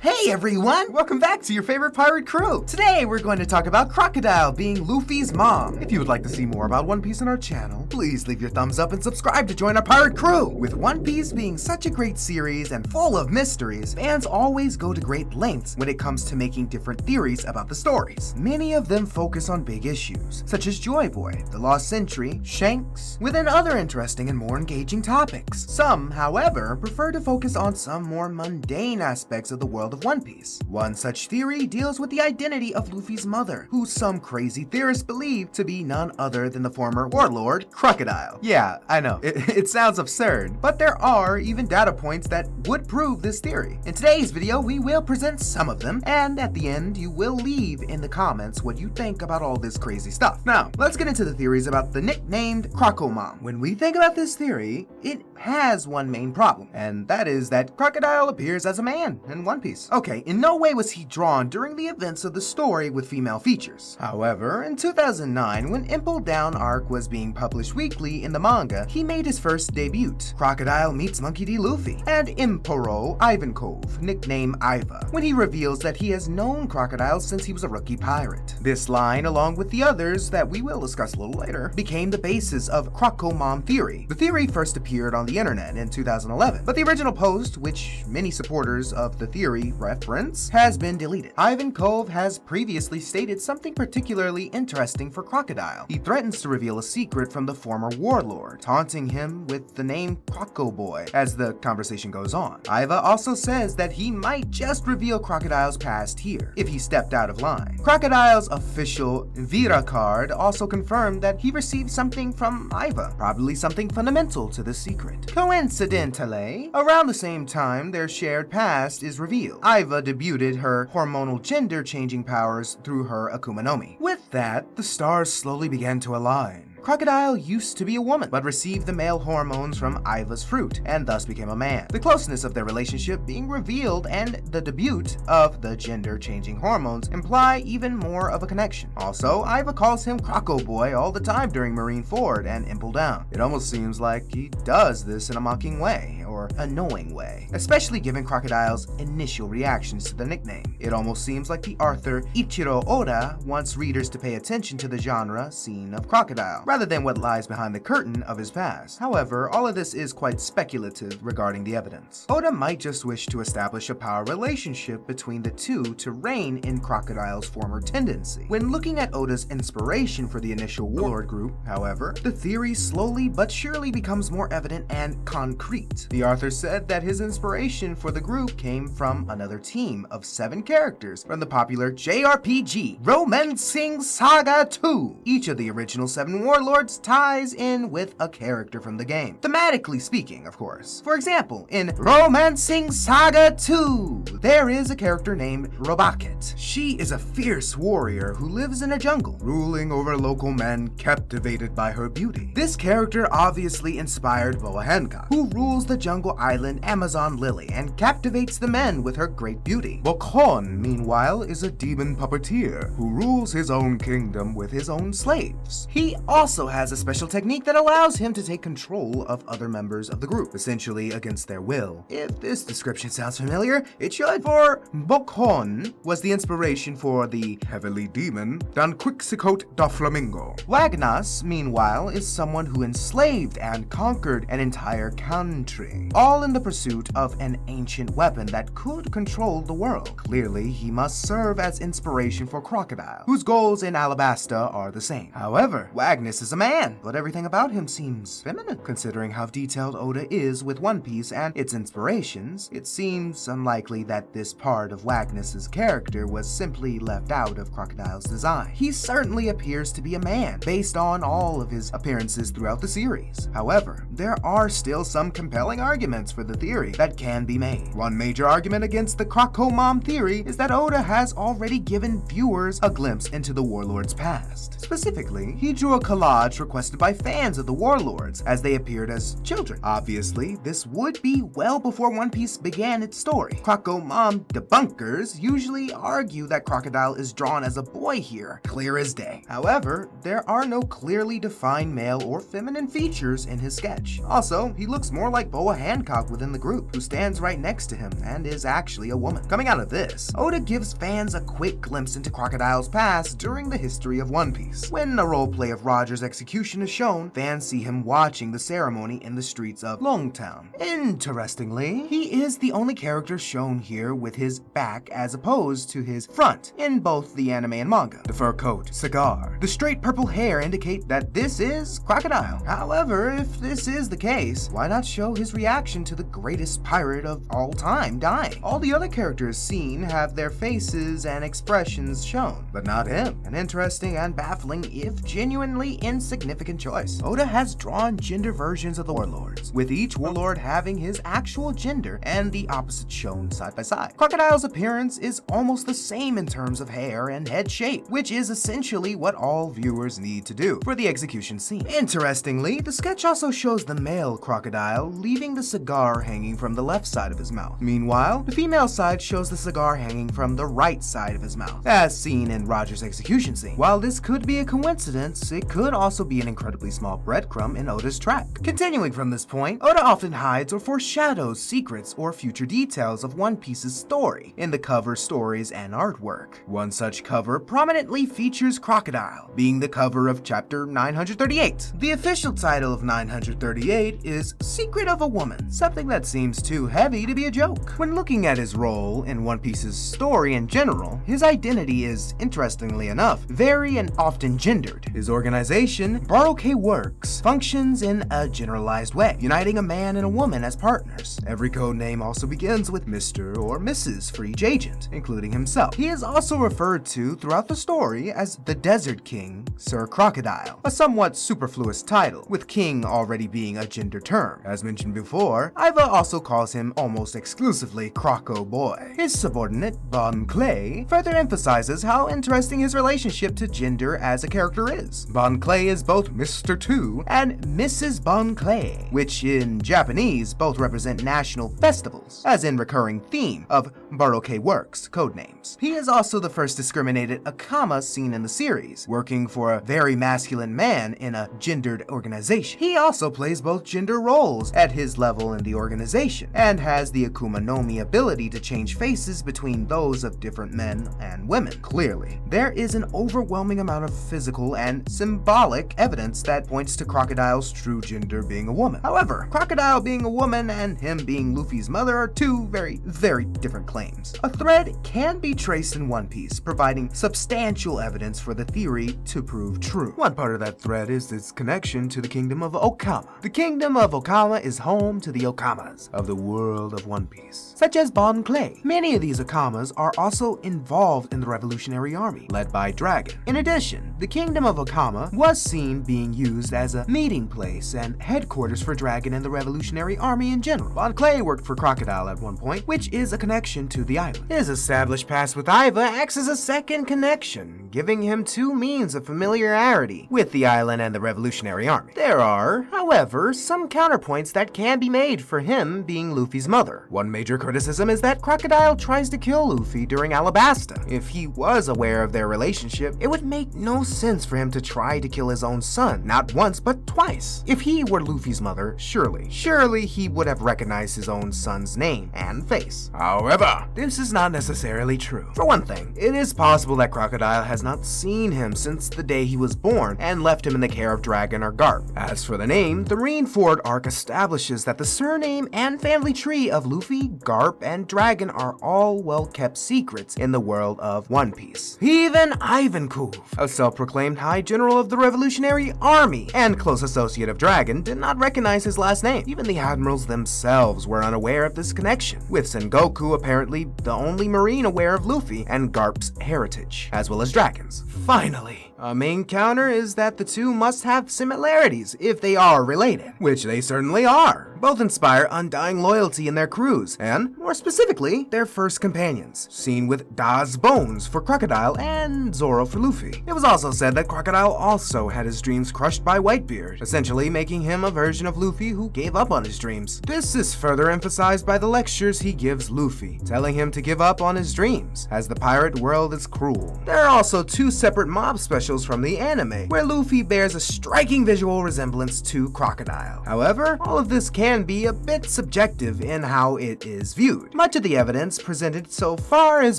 Hey everyone! Welcome back to your favorite pirate crew! Today we're going to talk about Crocodile being Luffy's mom. If you would like to see more about One Piece on our channel, please leave your thumbs up and subscribe to join our pirate crew! With One Piece being such a great series and full of mysteries, fans always go to great lengths when it comes to making different theories about the stories. Many of them focus on big issues, such as Joy Boy, the Lost Century, Shanks, within other interesting and more engaging topics. Some, however, prefer to focus on some more mundane aspects of the world of One Piece. One such theory deals with the identity of Luffy's mother, who some crazy theorists believe to be none other than the former warlord, Crocodile. Yeah, I know, it sounds absurd, but there are even data points that would prove this theory. In today's video, we will present some of them, and at the end, you will leave in the comments what you think about all this crazy stuff. Now, let's get into the theories about the nicknamed crocomom. When we think about this theory, it has one main problem, and that is that Crocodile appears as a man in One Piece. Okay, in no way was he drawn during the events of the story with female features. However, in 2009, when Impel Down arc was being published weekly in the manga, he made his first debut, Crocodile Meets Monkey D. Luffy, and Emperor Ivankov, nicknamed Iva, when he reveals that he has known Crocodile since he was a rookie pirate. This line, along with the others that we will discuss a little later, became the basis of crocomom theory. The theory first appeared on the internet in 2011, but the original post, which many supporters of the theory reference, has been deleted. Ivankov has previously stated something particularly interesting for Crocodile. He threatens to reveal a secret from the former warlord, taunting him with the name Croco Boy as the conversation goes on. Iva also says that he might just reveal Crocodile's past here, if he stepped out of line. Crocodile's official Vira card also confirmed that he received something from Iva, probably something fundamental to the secret. Coincidentally, around the same time their shared past is revealed, Iva debuted her hormonal gender-changing powers through her Akuma no Mi. With that, the stars slowly began to align. Crocodile used to be a woman, but received the male hormones from Iva's fruit, and thus became a man. The closeness of their relationship being revealed and the debut of the gender-changing hormones imply even more of a connection. Also, Iva calls him Croco Boy all the time during Marineford and Impel Down. It almost seems like he does this in a mocking way, or a knowing way, especially given Crocodile's initial reactions to the nickname. It almost seems like the author Ichiro Oda wants readers to pay attention to the genre scene of Crocodile, rather than what lies behind the curtain of his past. However, all of this is quite speculative regarding the evidence. Oda might just wish to establish a power relationship between the two to rein in Crocodile's former tendency. When looking at Oda's inspiration for the initial warlord group, however, the theory slowly but surely becomes more evident and concrete. The author said that his inspiration for the group came from another team of 7 characters from the popular JRPG Romancing Saga 2. Each of the original 7 warlords ties in with a character from the game, thematically speaking, of course. For example, in Romancing Saga 2, there is a character named Robaket. She is a fierce warrior who lives in a jungle, ruling over local men captivated by her beauty. This character obviously inspired Boa Hancock, who rules the jungle island Amazon Lily and captivates the men with her great beauty. Bokhon, meanwhile, is a demon puppeteer who rules his own kingdom with his own slaves. He also has a special technique that allows him to take control of other members of the group, essentially against their will. If this description sounds familiar, it should, for Bokhon was the inspiration for the heavenly demon Don Quixote da Flamingo. Wagnas, meanwhile, is someone who enslaved and conquered an entire country, all in the pursuit of an ancient weapon that could control the world. Clearly, he must serve as inspiration for Crocodile, whose goals in Alabasta are the same. However, Wagnas is a man, but everything about him seems feminine. Considering how detailed Oda is with One Piece and its inspirations, it seems unlikely that this part of Wagnas's character was simply left out of Crocodile's design. He certainly appears to be a man, based on all of his appearances throughout the series. However, there are still some compelling arguments for the theory that can be made. One major argument against the crocomom theory is that Oda has already given viewers a glimpse into the warlord's past. Specifically, he drew a collage requested by fans of the warlords as they appeared as children. Obviously, this would be well before One Piece began its story. Crocomom crocomom debunkers usually argue that Crocodile is drawn as a boy here, clear as day. However, there are no clearly defined male or feminine features in his sketch. Also, he looks more like Boa Hancock within the group, who stands right next to him and is actually a woman. Coming out of this, Oda gives fans a quick glimpse into Crocodile's past during the history of One Piece. When a roleplay of Roger's execution is shown, fans see him watching the ceremony in the streets of Longtown. Interestingly, he is the only character shown here with his back as opposed to his front in both the anime and manga. The fur coat, cigar, the straight purple hair indicate that this is Crocodile. However, if this is the case, why not show his reaction to the greatest pirate of all time dying? All the other characters seen have their faces and expressions shown, but not him. An interesting and baffling, if genuinely insignificant choice. Oda has drawn gender versions of the warlords, with each warlord having his actual gender and the opposite shown side by side. Crocodile's appearance is almost the same in terms of hair and head shape, which is essentially what all viewers need to do for the execution scene. Interestingly, the sketch also shows the male Crocodile leaving the cigar hanging from the left side of his mouth. Meanwhile, the female side shows the cigar hanging from the right side of his mouth, as seen in Roger's execution scene. While this could be a coincidence, it could also be an incredibly small breadcrumb in Oda's track. Continuing from this point, Oda often hides or foreshadows secrets or future details of One Piece's story in the cover stories and artwork. One such cover prominently features Crocodile, being the cover of chapter 938. The official title of 938 is Secret of a Woman, something that seems too heavy to be a joke. When looking at his role in One Piece's story in general, his identity is, interestingly enough, very and often gendered. His organization, Baroque Works, functions in a generalized way, uniting a man and a woman as partners. Every code name also begins with Mr. or Mrs. for each agent, including himself. He is also referred to throughout the story as the Desert King, Sir Crocodile, a somewhat superfluous title, with king already being a gender term. As mentioned before, Iva also calls him almost exclusively Croco Boy. His subordinate, Bon Clay, further emphasizes how interesting his relationship to gender as a character is. Bon Clay is both Mr. 2 and Mrs. Bon Clay, which in Japanese both represent national festivals, as in recurring theme of Baroque Works codenames. He is also the first discriminated Akama seen in the series, working for a very masculine man in a gendered organization. He also plays both gender roles at his level in the organization, and has the Akuma no Mi ability to change faces between those of different men and women. Clearly, there is an overwhelming amount of physical and symbolic evidence that points to Crocodile's true gender being a woman. However, Crocodile being a woman and him being Luffy's mother are two very different claims. A thread can be traced in One Piece, providing substantial evidence for the theory to prove true. One part of that thread is its connection to the kingdom of Okama. The kingdom of Okama is home to the Okamas of the world of One Piece, such as Bon Clay. Many of these Okamas are also involved in the Revolutionary Army, led by Dragon. In addition, the kingdom of Okama was seen being used as a meeting place and headquarters for Dragon and the Revolutionary Army in general. Bon Clay worked for Crocodile at one point, which is a connection to the island. His established past with Iva acts as a second connection, giving him two means of familiarity with the island and the Revolutionary Army. There are, however, some counterpoints that can be made for him being Luffy's mother. One major criticism is that Crocodile tries to kill Luffy during Alabasta. If he was aware of their relationship, it would make no sense for him to try to kill his own son, not once but twice. If he were Luffy's mother, surely he would have recognized his own son's name and face. However, this is not necessarily true. For one thing, it is possible that Crocodile has not seen him since the day he was born and left him in the care of Dragon or Garp. As for the name, the Marineford arc establishes that the surname and family tree of Luffy, Garp, and Dragon are all well-kept secrets in the world of One Piece. Even Ivankov, a self-proclaimed High General of the Revolutionary Army and close associate of Dragon, did not recognize his last name. Even the admirals themselves were unaware of this connection, with Sengoku apparently the only Marine aware of Luffy and Garp's heritage, as well as Dragon's. Finally, A main counter is that the two must have similarities if they are related, which they certainly are. Both inspire undying loyalty in their crews, and, more specifically, their first companions, seen with Da's bones for Crocodile and Zoro for Luffy. It was also said that Crocodile also had his dreams crushed by Whitebeard, essentially making him a version of Luffy who gave up on his dreams. This is further emphasized by the lectures he gives Luffy, telling him to give up on his dreams, as the pirate world is cruel. There are also two separate mob specials from the anime, where Luffy bears a striking visual resemblance to Crocodile. However, all of this can be a bit subjective in how it is viewed. Much of the evidence presented so far is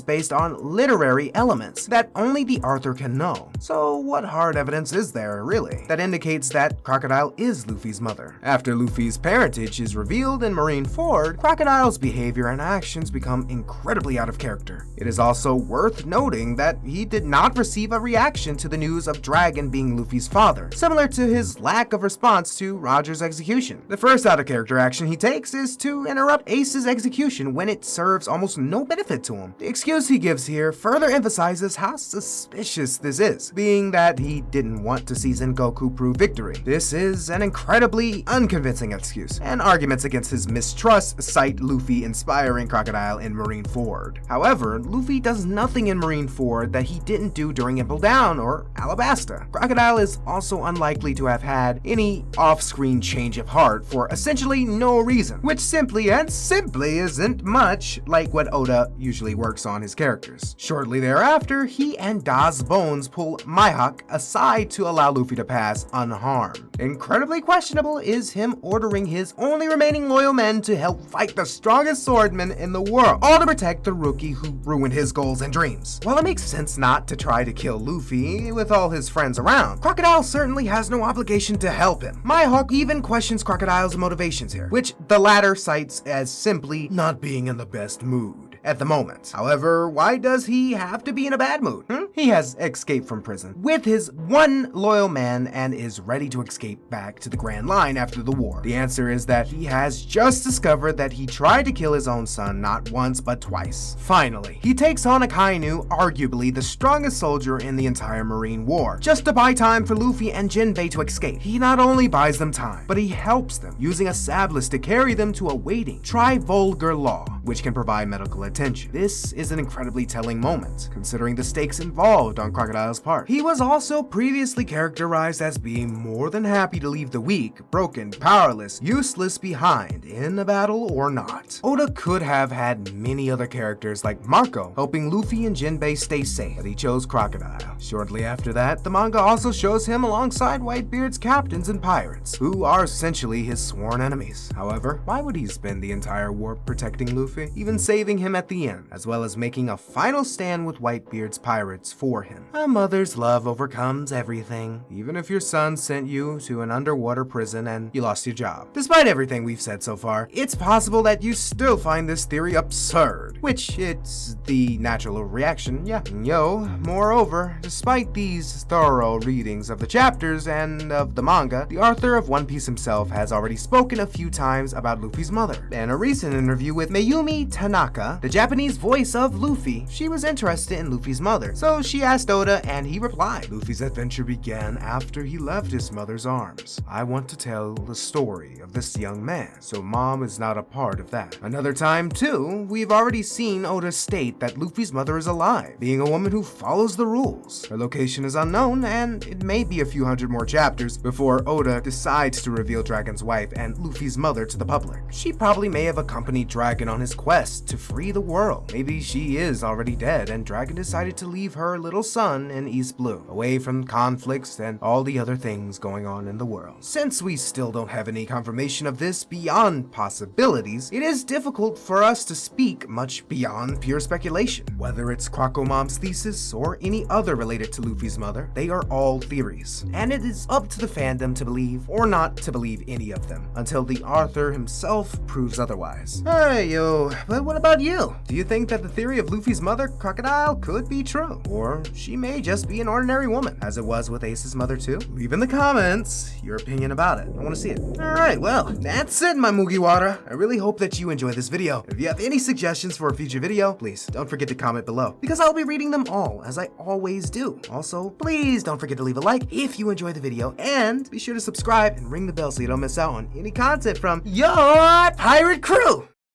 based on literary elements that only the author can know. So what hard evidence is there, really, that indicates that Crocodile is Luffy's mother? After Luffy's parentage is revealed in Marineford, Crocodile's behavior and actions become incredibly out of character. It is also worth noting that he did not receive a reaction to the news of Dragon being Luffy's father, similar to his lack of response to Roger's execution. The first out of character action he takes is to interrupt Ace's execution when it serves almost no benefit to him. The excuse he gives here further emphasizes how suspicious this is, being that he didn't want to see Sengoku prove victory. This is an incredibly unconvincing excuse, and arguments against his mistrust cite Luffy inspiring Crocodile in Marineford. However, Luffy does nothing in Marineford that he didn't do during Impel Down or Alabasta. Crocodile is also unlikely to have had any off-screen change of heart for essentially no reason, which simply isn't much like what Oda usually works on his characters. Shortly thereafter, he and Da's bones pull Mihawk aside to allow Luffy to pass unharmed. Incredibly questionable is him ordering his only remaining loyal men to help fight the strongest swordman in the world, all to protect the rookie who ruined his goals and dreams. While it makes sense not to try to kill Luffy with all his friends around, Crocodile certainly has no obligation to help him. Mihawk even questions Crocodile's motivations here, which the latter cites as simply not being in the best mood at the moment. However, why does he have to be in a bad mood? He has escaped from prison with his one loyal man and is ready to escape back to the Grand Line after the war. The answer is that he has just discovered that he tried to kill his own son not once but twice. Finally, he takes on Akainu, arguably the strongest soldier in the entire Marine War, just to buy time for Luffy and Jinbei to escape. He not only buys them time, but he helps them, using a sablus to carry them to a waiting tri-vulgar law, which can provide medical attention. This is an incredibly telling moment, considering the stakes involved on Crocodile's part. He was also previously characterized as being more than happy to leave the weak, broken, powerless, useless behind, in a battle or not. Oda could have had many other characters like Marco, helping Luffy and Jinbei stay safe, but he chose Crocodile. Shortly after that, the manga also shows him alongside Whitebeard's captains and pirates, who are essentially his sworn enemies. However, why would he spend the entire war protecting Luffy, even saving him at the end, as well as making a final stand with Whitebeard's pirates for him? A mother's love overcomes everything, even if your son sent you to an underwater prison and you lost your job. Despite everything we've said so far, it's possible that you still find this theory absurd, which it's the natural reaction, yeah. Moreover, despite these thorough readings of the chapters and of the manga, the author of One Piece himself has already spoken a few times about Luffy's mother. In a recent interview with Mayumi Tanaka, the Japanese voice of Luffy, she was interested in Luffy's mother, so she asked Oda and he replied, "Luffy's adventure began after he left his mother's arms. I want to tell the story of this young man, so mom is not a part of that." Another time too, we've already seen Oda state that Luffy's mother is alive, being a woman who follows the rules. Her location is unknown, and it may be a few hundred more chapters before Oda decides to reveal Dragon's wife and Luffy's mother to the public. She probably may have accompanied Dragon on his quest to free the world. Maybe she is already dead and Dragon decided to leave her little son in East Blue, away from conflicts and all the other things going on in the world. Since we still don't have any confirmation of this beyond possibilities, it is difficult for us to speak much beyond pure speculation. Whether it's crocomom's thesis or any other related to Luffy's mother, they are all theories, and it is up to the fandom to believe or not to believe any of them, until the author himself proves otherwise. Hey yo, but what about you? Do you think that the theory of Luffy's mother, Crocodile, could be true? Or she may just be an ordinary woman, as it was with Ace's mother too. Leave in the comments your opinion about it. I want to see it. Alright, well, that's it, my Mugiwara. I really hope that you enjoyed this video. If you have any suggestions for a future video, please don't forget to comment below, because I'll be reading them all, as I always do. Also, please don't forget to leave a like if you enjoyed the video, and be sure to subscribe and ring the bell so you don't miss out on any content from your pirate crew!